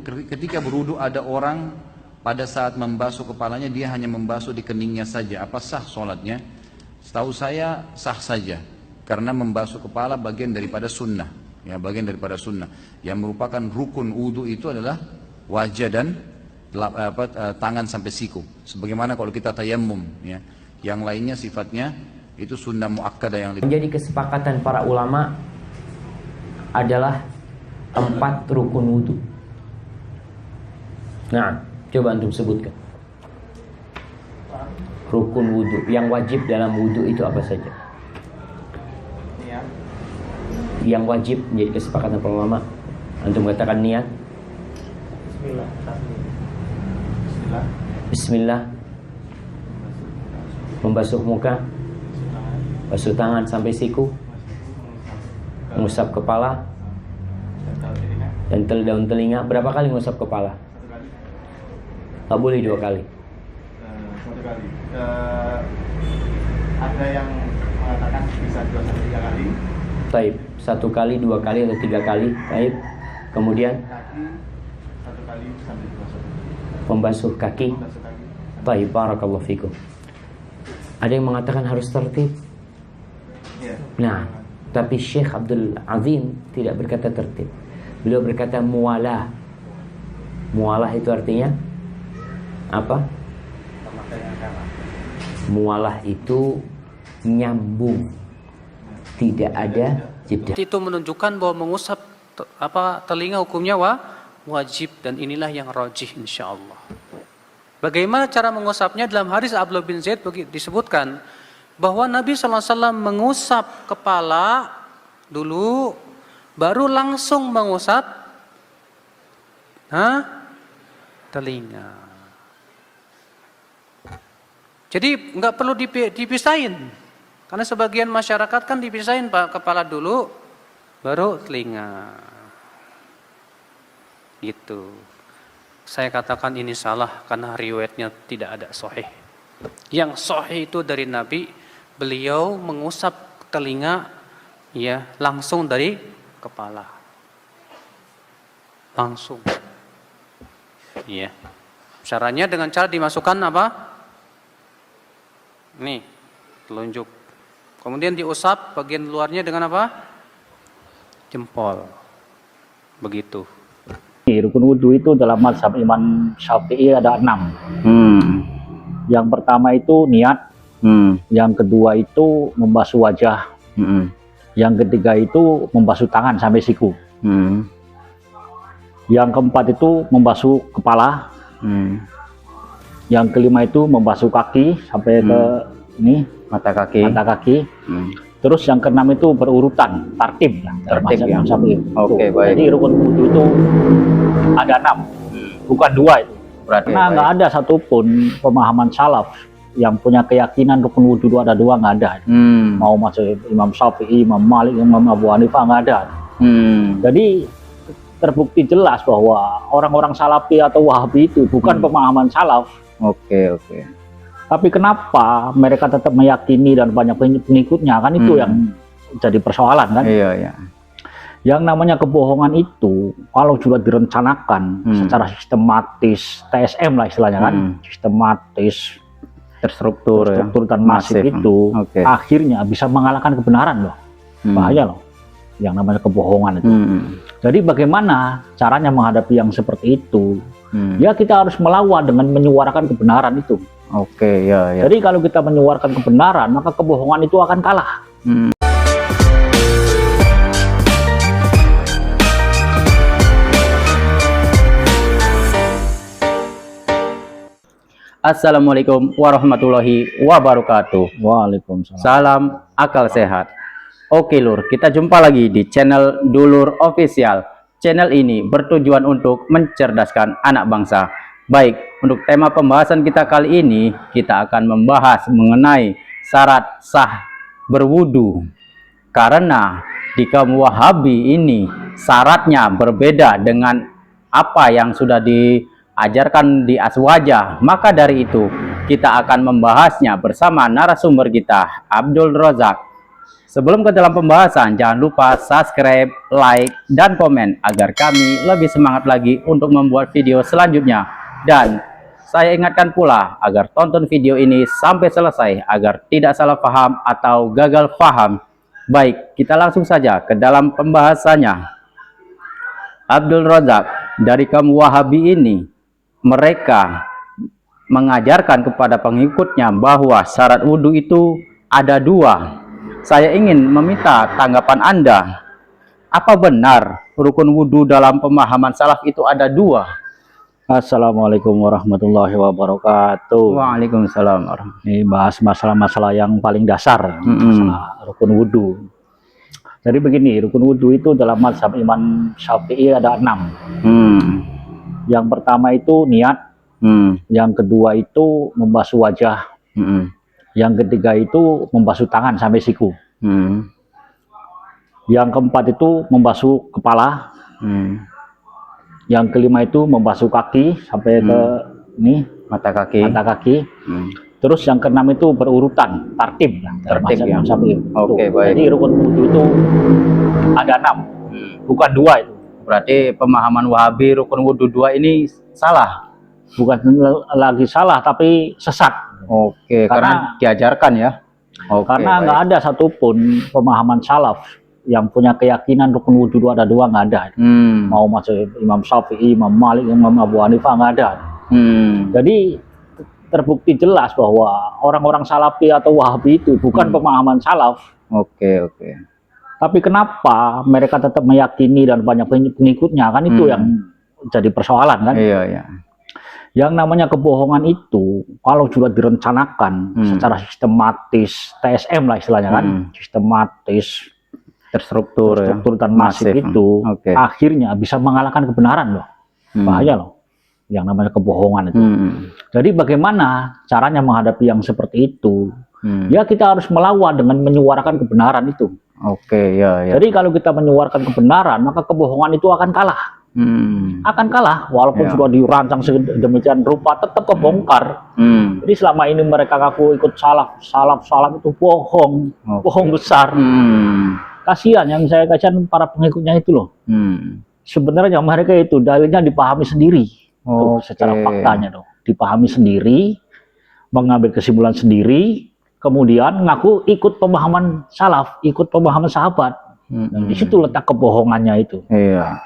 Ketika berwudu ada orang pada saat membasuh kepalanya dia hanya membasuh di keningnya saja. Apa sah sholatnya? Setahu saya sah saja, karena membasuh kepala bagian daripada sunnah, ya bagian daripada sunnah. Yang merupakan rukun wudu itu adalah wajah dan tangan sampai siku. Sebagaimana kalau kita tayammum, ya. Yang lainnya sifatnya itu sunnah muakkadah yang menjadi kesepakatan para ulama adalah 4 rukun wudu. Nah, coba antum sebutkan. Rukun wudu yang wajib dalam wudu itu apa saja? Niat. Yang wajib menjadi kesepakatan para ulama. Antum katakan niat. Bismillah. Bismillah. Bismillah. Membasuh muka, basuh tangan sampai siku, mengusap kepala, dan daun telinga. Berapa kali mengusap kepala? Nggak boleh 2 kali. 1 kali. Ada yang mengatakan bisa 2-3 kali. Taib, 1 kali, 2 kali, atau 3 kali. Taib. Kemudian Kaki 1 kali sampai 2 membasuh kaki. Membasuh kaki. Taib, barakallahu fikum. Ada yang mengatakan harus tertib. Iya. Nah, tapi Syekh Abdul Azim tidak berkata tertib. Beliau berkata mualah. Mualah itu artinya apa? Mualah itu nyambung, tidak ada jeda. Itu menunjukkan bahwa mengusap telinga hukumnya wajib, dan inilah yang rajih insyaallah. Bagaimana cara mengusapnya? Dalam hadis Abdullah bin Zaid disebutkan bahwa Nabi SAW mengusap kepala dulu, baru langsung mengusap telinga. Jadi nggak perlu dipisahin, karena sebagian masyarakat kan dipisahin, Pak, kepala dulu, baru telinga. Gitu. Saya katakan ini salah karena riwayatnya tidak ada sahih. Yang sahih itu dari Nabi, beliau mengusap telinga ya langsung dari kepala. Langsung. Iya. Caranya dengan cara dimasukkan apa? Nih, telunjuk. Kemudian diusap bagian luarnya dengan apa? Jempol. Begitu. Rukun wudhu itu dalam mazhab Imam Syafi'i ada 6. Yang pertama itu niat, yang kedua itu membasuh wajah, yang ketiga itu membasuh tangan sampai siku, yang keempat itu membasuh kepala, yang kelima itu membasuh kaki sampai ke ini mata kaki. Terus yang keenam itu berurutan, tartib ya. Oke, baik. Jadi rukun wudhu itu ada 6, bukan 2 itu. Berarti karena nggak ada satupun pemahaman salaf yang punya keyakinan rukun wudhu itu ada 2, nggak ada. Mau masuk Imam Syafi'i, Imam Malik, Imam Abu Hanifah, nggak ada. Jadi terbukti jelas bahwa orang-orang Salafi atau Wahabi itu bukan pemahaman salaf. Oke. Tapi kenapa mereka tetap meyakini dan banyak pengikutnya, kan itu yang jadi persoalan kan? Iya. Yang namanya kebohongan itu kalau sudah direncanakan secara sistematis, TSM lah istilahnya kan, sistematis, terstruktur dan masif itu, akhirnya bisa mengalahkan kebenaran loh. Bahaya loh yang namanya kebohongan itu. Jadi bagaimana caranya menghadapi yang seperti itu? Ya kita harus melawan dengan menyuarakan kebenaran itu. Oke, ya. Jadi kalau kita menyuarakan kebenaran, maka kebohongan itu akan kalah. Assalamualaikum warahmatullahi wabarakatuh. Waalaikumsalam. Salam akal sehat. Oke Lur, kita jumpa lagi di channel Dulur Official. Channel ini bertujuan untuk mencerdaskan anak bangsa. Baik, untuk tema pembahasan kita kali ini, kita akan membahas mengenai syarat sah berwudu. Karena di kaum Wahabi ini syaratnya berbeda dengan apa yang sudah diajarkan di Aswajah. Maka dari itu, kita akan membahasnya bersama narasumber kita, Abdul Razak. Sebelum ke dalam pembahasan, jangan lupa subscribe, like, dan komen agar kami lebih semangat lagi untuk membuat video selanjutnya. Dan saya ingatkan pula agar tonton video ini sampai selesai agar tidak salah paham atau gagal paham. Baik, kita langsung saja ke dalam pembahasannya. Abdul Razak dari kaum Wahabi ini, mereka mengajarkan kepada pengikutnya bahwa syarat wudhu itu ada 2. Saya ingin meminta tanggapan Anda. Apa benar rukun wudhu dalam pemahaman salaf itu ada 2? Assalamualaikum warahmatullahi wabarakatuh. Waalaikumsalam. Ini bahas masalah-masalah yang paling dasar, masalah rukun wudhu. Jadi begini, rukun wudhu itu dalam mazhab Imam Syafi'i ada 6. Yang pertama itu niat, yang kedua itu membasuh wajah, yang ketiga itu membasuh tangan sampai siku, yang keempat itu membasuh kepala, yang kelima itu membasuh kaki sampai ke ini mata kaki. Terus yang keenam itu berurutan, tartib Ya. Oke, baik. Jadi rukun wudhu itu ada 6, bukan 2 itu. Berarti pemahaman Wahabi rukun wudhu 2 ini salah. Bukan lagi salah tapi sesat. Oke, karena diajarkan ya. Oke, Karena nggak ada satupun pemahaman salaf yang punya keyakinan rukun wudhu ada 2, nggak ada. Mau masuk Imam Syafi'i, Imam Malik, Imam Abu Hanifah, nggak ada. Jadi terbukti jelas bahwa orang-orang salafi atau wahabi itu bukan pemahaman salaf. Oke. Tapi kenapa mereka tetap meyakini dan banyak pengikutnya, kan itu yang jadi persoalan kan. Iya. Yang namanya kebohongan itu kalau sudah direncanakan secara sistematis, TSM lah istilahnya kan, sistematis, terstruktur dan masif itu, akhirnya bisa mengalahkan kebenaran loh. Bahaya loh yang namanya kebohongan itu. Jadi bagaimana caranya menghadapi yang seperti itu? Ya kita harus melawan dengan menyuarakan kebenaran itu. Oke, ya. Jadi kalau kita menyuarakan kebenaran, maka kebohongan itu akan kalah. Akan kalah walaupun sudah dirancang sedemikian rupa, tetap kebongkar. Jadi selama ini mereka ngaku ikut salaf itu bohong, bohong besar. Kasihan, yang saya kasihan para pengikutnya itu loh. Sebenarnya mereka itu dalilnya dipahami sendiri, secara faktanya tuh dipahami sendiri, mengambil kesimpulan sendiri, kemudian ngaku ikut pemahaman salaf, ikut pemahaman sahabat. Dan di situ letak kebohongannya itu. Iya.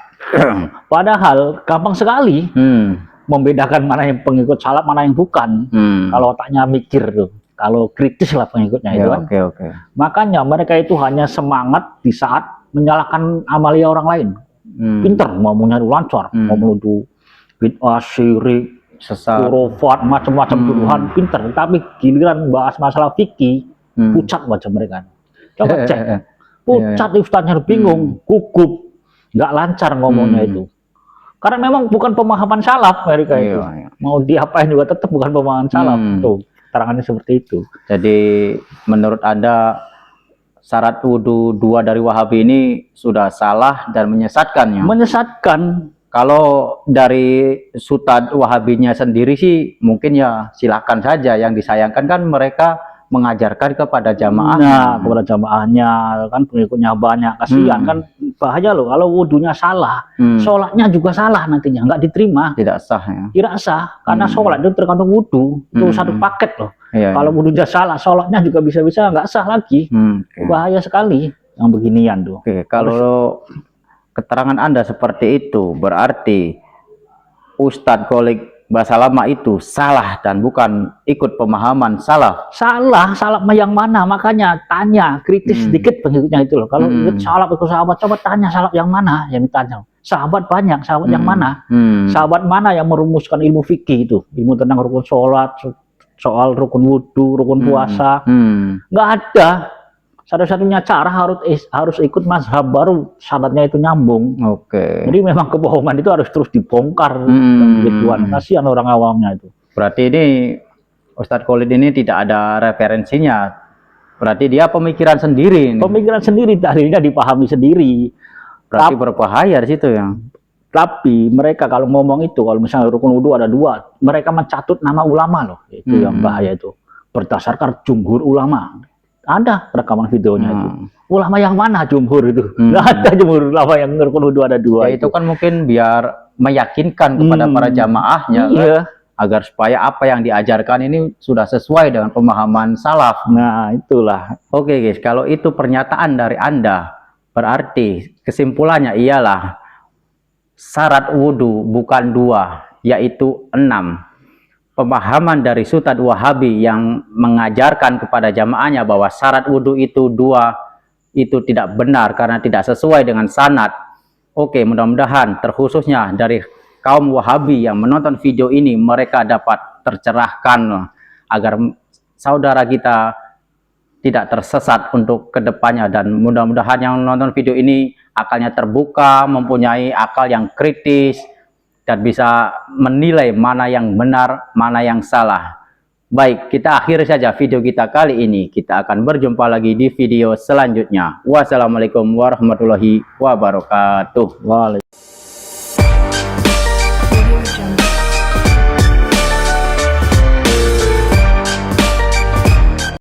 Padahal gampang sekali membedakan mana yang pengikut salaf, mana yang bukan. Kalau otaknya mikir tuh, kalau kritis lah pengikutnya itu kan. Oke. Makanya mereka itu hanya semangat di saat menyalahkan amalia orang lain. Pinter mau nyari lancar, mau menuduh bid'ah, syirik, sesat, khurafat, macam-macam tuduhan, pinter. Tapi giliran bahas masalah fikih, pucat wajah mereka. Coba cek, pucat ustaznya bingung, gugup. Nggak lancar ngomongnya itu. Karena memang bukan pemahaman salaf mereka itu. Mau diapain juga tetap bukan pemahaman salaf. Tuh, terangannya seperti itu. Jadi menurut Anda syarat wudhu 2 dari Wahabi ini sudah salah dan menyesatkan ya? Menyesatkan. Kalau dari sudut Wahabinya sendiri sih mungkin ya silakan saja. Yang disayangkan kan mereka mengajarkan kepada jamaah. Nah, kepada jamaahnya kan pengikutnya banyak, kasihan kan, bahaya loh kalau wudhunya salah, sholatnya juga salah nantinya, nggak diterima. Tidak sah ya. Tidak sah, karena sholat itu tergantung wudhu, itu satu paket loh. Kalau wudhunya salah, sholatnya juga bisa-bisa nggak sah lagi. Bahaya sekali yang beginian tuh. Kalau keterangan Anda seperti itu, berarti Ustadz Kholik Basalamah itu salah dan bukan ikut pemahaman salaf. Salah yang mana? Makanya tanya, kritis sedikit pengikutnya itu loh. Kalau ikut salaf, ikut sahabat, coba tanya salaf yang mana yang ditanya. Sahabat banyak, sahabat yang mana? Sahabat mana yang merumuskan ilmu fikih itu? Ilmu tentang rukun sholat, soal rukun wudhu, rukun puasa. Nggak ada. Satu-satunya cara harus ikut mazhab baru syaratnya itu nyambung. Jadi memang kebohongan itu harus terus dibongkar. Kasihan orang awamnya itu. Berarti ini Ustadz Khalid ini tidak ada referensinya. Berarti dia pemikiran sendiri. Pemikiran sendiri, dalilnya dipahami sendiri. Berarti berbahaya di situ ya. Tapi mereka kalau ngomong itu, kalau misalnya rukun wudhu ada 2, mereka mencatut nama ulama loh. Itu yang bahaya itu. Berdasarkan jumhur ulama. Ada rekaman videonya itu. Hmm. Ulama yang mana jumhur itu? Hmm. Nggak ada jumhur ulama yang rukun wudhu ada dua. Ya itu kan mungkin biar meyakinkan kepada para jamaahnya kan, Iya. agar supaya apa yang diajarkan ini sudah sesuai dengan pemahaman salaf. Nah, itulah. Oke guys, kalau itu pernyataan dari Anda, berarti kesimpulannya ialah syarat wudhu bukan 2, yaitu 6. Pemahaman dari Ustadz Wahabi yang mengajarkan kepada jamaahnya bahwa syarat wudhu itu 2 itu tidak benar karena tidak sesuai dengan sanad. Oke, mudah-mudahan terkhususnya dari kaum Wahabi yang menonton video ini, mereka dapat tercerahkan agar saudara kita tidak tersesat untuk kedepannya, dan mudah-mudahan yang menonton video ini akalnya terbuka, mempunyai akal yang kritis dan bisa menilai mana yang benar, mana yang salah. Baik, kita akhiri saja video kita kali ini. Kita akan berjumpa lagi di video selanjutnya. Wassalamualaikum warahmatullahi wabarakatuh. Waalaikumsalam.